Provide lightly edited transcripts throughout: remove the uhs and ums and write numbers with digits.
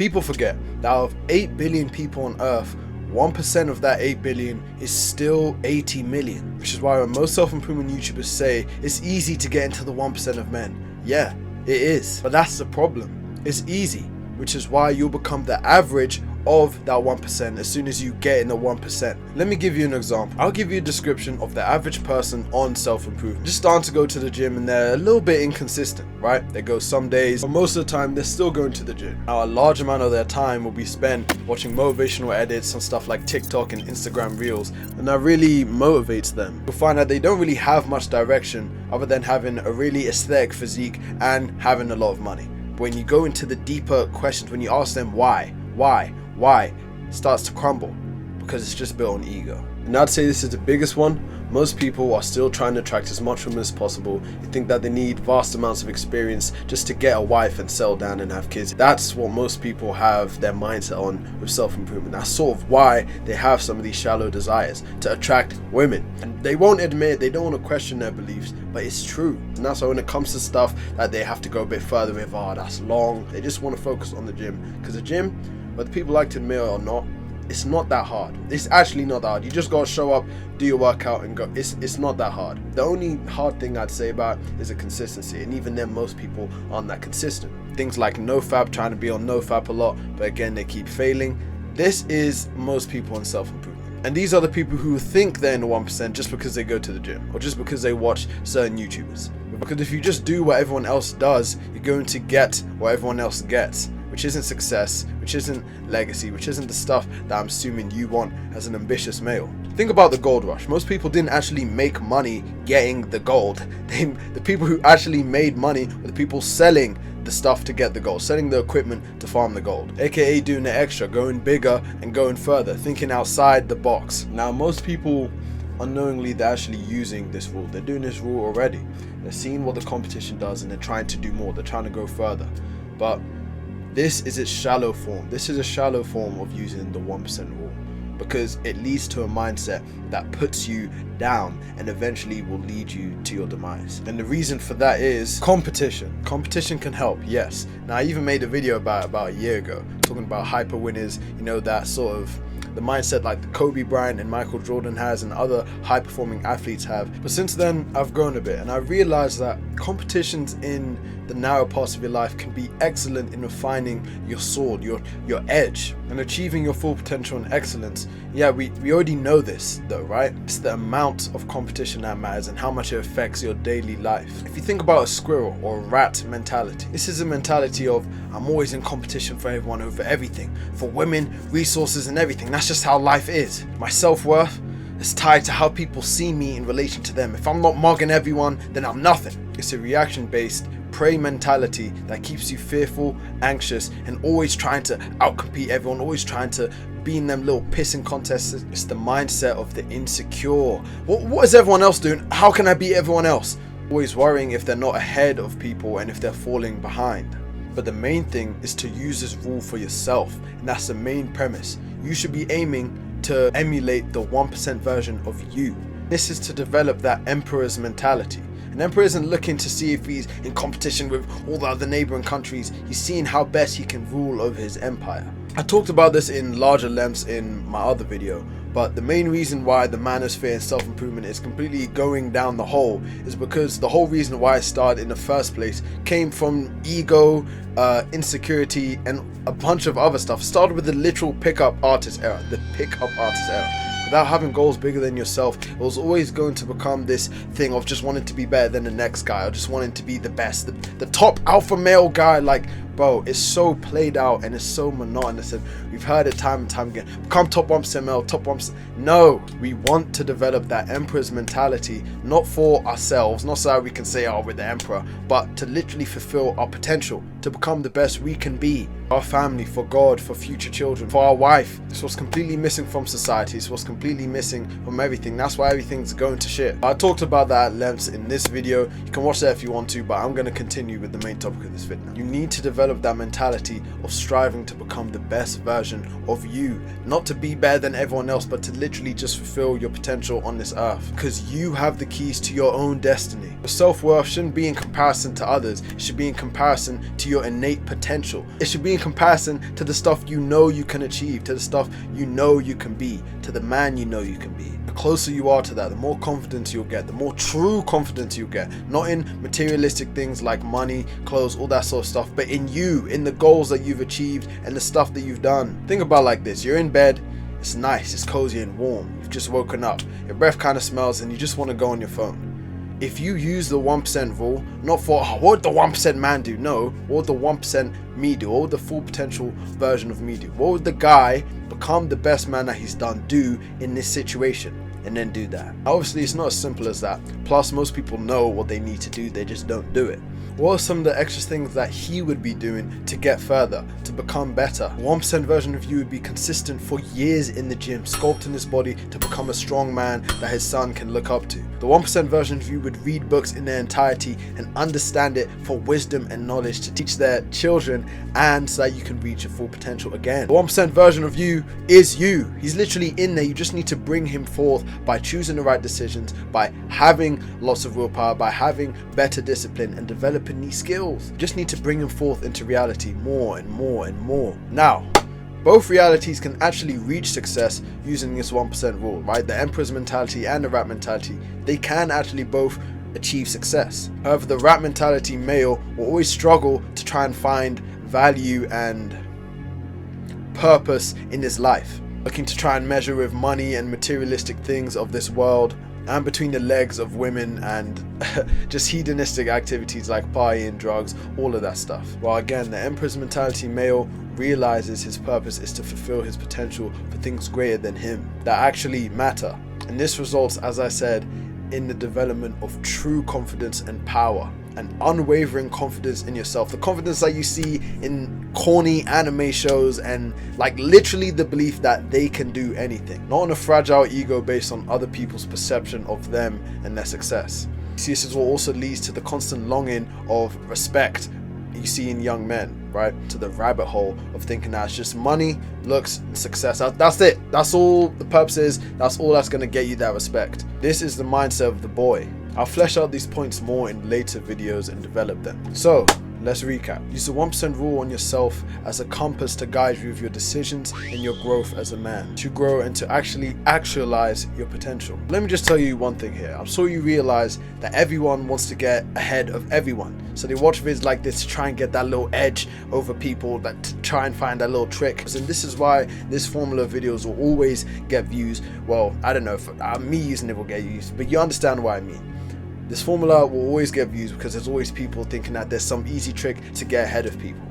People forget that out of 8 billion people on earth, 1% of that 8 billion is still 80 million. Which is why when most self-improvement YouTubers say it's easy to get into the 1% of men. Yeah, it is. But that's the problem. It's easy, which is why you'll become the average of that 1% as soon as you get in the 1%. Let me give you an example. I'll give you a description of the average person on self-improvement. Just starting to go to the gym and they're a little bit inconsistent, right? They go some days, but most of the time they're still going to the gym. Now, a large amount of their time will be spent watching motivational edits on stuff like TikTok and Instagram Reels, and that really motivates them. You'll find that they don't really have much direction other than having a really aesthetic physique and having a lot of money. But when you go into the deeper questions, when you ask them why, it starts to crumble because it's just built on ego. And I'd say this is the biggest one. Most people are still trying to attract as much women as possible. They think that they need vast amounts of experience just to get a wife and settle down and have kids. That's what most people have their mindset on with self-improvement. That's sort of why they have some of these shallow desires, to attract women. And they won't admit it, they don't want to question their beliefs, but it's true. And that's why when it comes to stuff that they have to go a bit further with, oh, that's long, they just want to focus on the gym. Because the gym, whether people like to admit it or not, it's not that hard. It's actually not that hard. You just gotta show up, do your workout and go. It's not that hard. The only hard thing I'd say about it is the consistency, and even then most people aren't that consistent. Things like nofap, trying to be on nofap a lot, but again they keep failing. This is most people in self-improvement. And these are the people who think they're in the 1% just because they go to the gym or just because they watch certain YouTubers. Because if you just do what everyone else does, you're going to get what everyone else gets, which isn't success, which isn't legacy, which isn't the stuff that I'm assuming you want as an ambitious male. Think about the gold rush. Most people didn't actually make money getting the gold. The people who actually made money were the people selling the stuff to get the gold, selling the equipment to farm the gold, aka doing the extra, going bigger and going further, thinking outside the box. Now, most people unknowingly, they're actually using this rule. They're doing this rule already. They're seeing what the competition does and they're trying to do more. They're trying to go further. But this is its shallow form. This is a shallow form of using the 1% rule, because it leads to a mindset that puts you down and eventually will lead you to your demise. And the reason for that is competition. Competition can help, yes. Now, I even made a video about a year ago talking about hyper winners, you know, that sort of the mindset like the Kobe Bryant and Michael Jordan has and other high performing athletes have. But since then I've grown a bit and I realized that competitions in the narrow parts of your life can be excellent in refining your sword, your edge, and achieving your full potential and excellence. Yeah, we already know this though, right? It's the amount of competition that matters and how much it affects your daily life. If you think about a squirrel or a rat mentality, this is a mentality of I'm always in competition for everyone over everything, for women, resources and everything. That's just how life is. My self-worth is tied to how people see me in relation to them. If I'm not mugging everyone, then I'm nothing. It's a reaction-based prey mentality that keeps you fearful, anxious, and always trying to outcompete everyone, always trying to be in them little pissing contests. It's the mindset of the insecure. What is everyone else doing? How can I beat everyone else? Always worrying if they're not ahead of people and if they're falling behind. But the main thing is to use this rule for yourself, and that's the main premise. You should be aiming to emulate the 1% version of you. This is to develop that emperor's mentality. An emperor isn't looking to see if he's in competition with all the other neighboring countries. He's seeing how best he can rule over his empire. I talked about this in larger lengths in my other video, but the main reason why the manosphere and self-improvement is completely going down the hole is because the whole reason why it started in the first place came from ego, insecurity, and a bunch of other stuff. It started with the literal pickup artist era, Without having goals bigger than yourself, it was always going to become this thing of just wanting to be better than the next guy, or just wanting to be the best, the top alpha male guy. Like, bro, it's so played out and it's so monotonous, and we've heard it time and time again. Become top 1% male, top 1%. No, we want to develop that emperor's mentality, not for ourselves, not so that we can say, oh, we're the emperor, but to literally fulfill our potential, to become the best we can be. Our family, for God, for future children, for our wife. This was completely missing from society. This was completely missing from everything. That's why everything's going to shit. I talked about that at length in this video. You can watch that if you want to, but I'm going to continue with the main topic of this video. You need to develop develop that mentality of striving to become the best version of you. Not to be better than everyone else, but to literally just fulfill your potential on this earth. Because you have the keys to your own destiny. Your self-worth shouldn't be in comparison to others. It should be in comparison to your innate potential. It should be in comparison to the stuff you know you can achieve, to the stuff you know you can be, to the man you know you can be. The closer you are to that, the more confidence you'll get, the more true confidence you'll get. Not in materialistic things like money, clothes, all that sort of stuff, but in you, in the goals that you've achieved and the stuff that you've done. Think about it like this: you're in bed, it's nice, it's cozy and warm, you've just woken up, your breath kind of smells and you just want to go on your phone. If you use the 1% rule, not for what would the 1% man do, no, what would the 1% me do, what would the full potential version of me do, what would the guy become the best man that he's done do in this situation, and then do that. Obviously it's not as simple as that, plus most people know what they need to do, they just don't do it. What are some of the extra things that he would be doing to get further, to become better? 1% version of you would be consistent for years in the gym, sculpting his body to become a strong man that his son can look up to. The 1% version of you would read books in their entirety and understand it for wisdom and knowledge to teach their children, and so that you can reach your full potential again. The 1% version of you is you. He's literally in there. You just need to bring him forth by choosing the right decisions, by having lots of willpower, by having better discipline and developing these skills. You just need to bring him forth into reality more and more and more. Now, both realities can actually reach success using this 1% rule, right? The Emperor's mentality and the rat mentality, they can actually both achieve success. However, the rat mentality male will always struggle to try and find value and purpose in his life, looking to try and measure with money and materialistic things of this world, and between the legs of women and just hedonistic activities like partying, drugs, all of that stuff. While again, the Emperor's mentality male realizes his purpose is to fulfill his potential for things greater than him that actually matter. And this results, as I said, in the development of true confidence and power, an unwavering confidence in yourself, the confidence that you see in corny anime shows, and like literally the belief that they can do anything, not on a fragile ego based on other people's perception of them and their success. See, this is what also leads to the constant longing of respect you see in young men, right? To the rabbit hole of thinking that it's just money, looks, and success. That's it. That's all the purpose is. That's all that's going to get you that respect. This is the mindset of the boy. I'll flesh out these points more in later videos and develop them. So, let's recap. Use the 1% rule on yourself as a compass to guide you with your decisions and your growth as a man, to grow and to actually actualize your potential. Let me just tell you one thing here. I'm sure you realize that everyone wants to get ahead of everyone. So they watch vids like this to try and get that little edge over people, that to try and find that little trick. And this is why this formula videos will always get views. Well, I don't know if me using it will get views, but you understand what I mean. This formula will always get views because there's always people thinking that there's some easy trick to get ahead of people.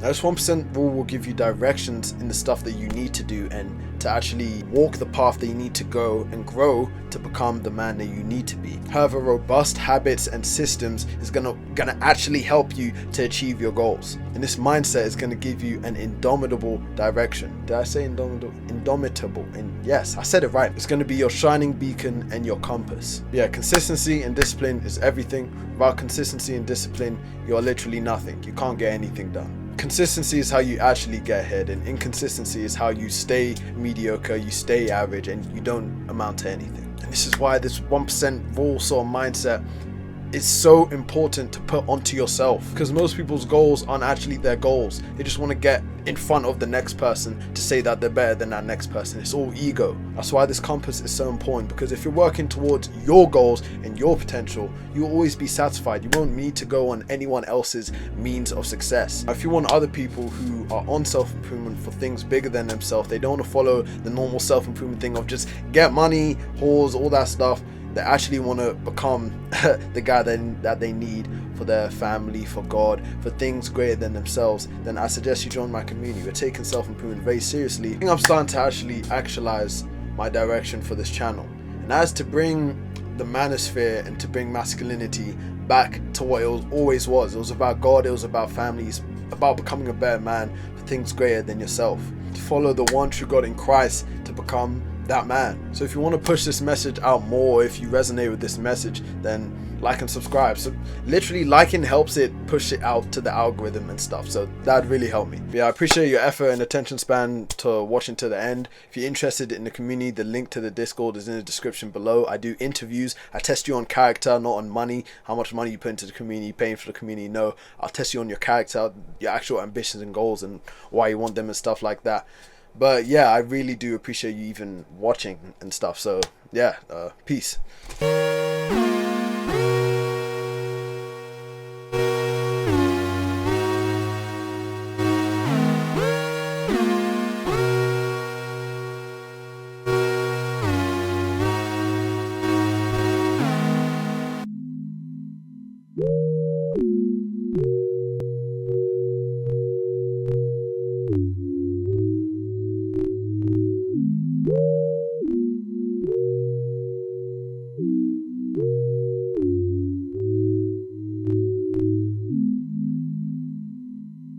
Now, this 1% rule will give you directions in the stuff that you need to do and to actually walk the path that you need to go and grow to become the man that you need to be. However, robust habits and systems is gonna actually help you to achieve your goals. And this mindset is gonna give you an indomitable direction. Did I say indomitable? Indomitable. And yes, I said it right. It's gonna be your shining beacon and your compass. Yeah, consistency and discipline is everything. Without consistency and discipline, you're literally nothing. You can't get anything done. Consistency is how you actually get ahead, and inconsistency is how you stay mediocre, you stay average, and you don't amount to anything. And this is why this 1% rule sort of mindset is so important to put onto yourself, because most people's goals aren't actually their goals. They just want to get in front of the next person to say that they're better than that next person. It's all ego. That's why this compass is so important, because if you're working towards your goals and your potential, you'll always be satisfied. You won't need to go on anyone else's means of success. If you want other people who are on self-improvement for things bigger than themselves, they don't want to follow the normal self-improvement thing of just get money, whores, all that stuff. They actually want to become the guy that they need for their family, for God, for things greater than themselves, then I suggest you join my community. We're taking self-improvement very seriously. I think I'm starting to actually actualize my direction for this channel. And that's to bring the manosphere and to bring masculinity back to what it always was. It was about God, it was about families, about becoming a better man for things greater than yourself. To follow the one true God in Christ, to become that man. So if you want to push this message out more, if you resonate with this message, then like and subscribe. So literally liking helps it push it out to the algorithm and stuff, so that'd really help me. But yeah, I appreciate your effort and attention span to watching to the end. If you're interested in the community, the link to the Discord is in the description below. I do interviews. I test you on character, not on money. How much money you put into the community, paying for the community. No, I'll test you on your character, your actual ambitions and goals, and why you want them and stuff like that. But yeah, I really do appreciate you even watching and stuff. So yeah, peace.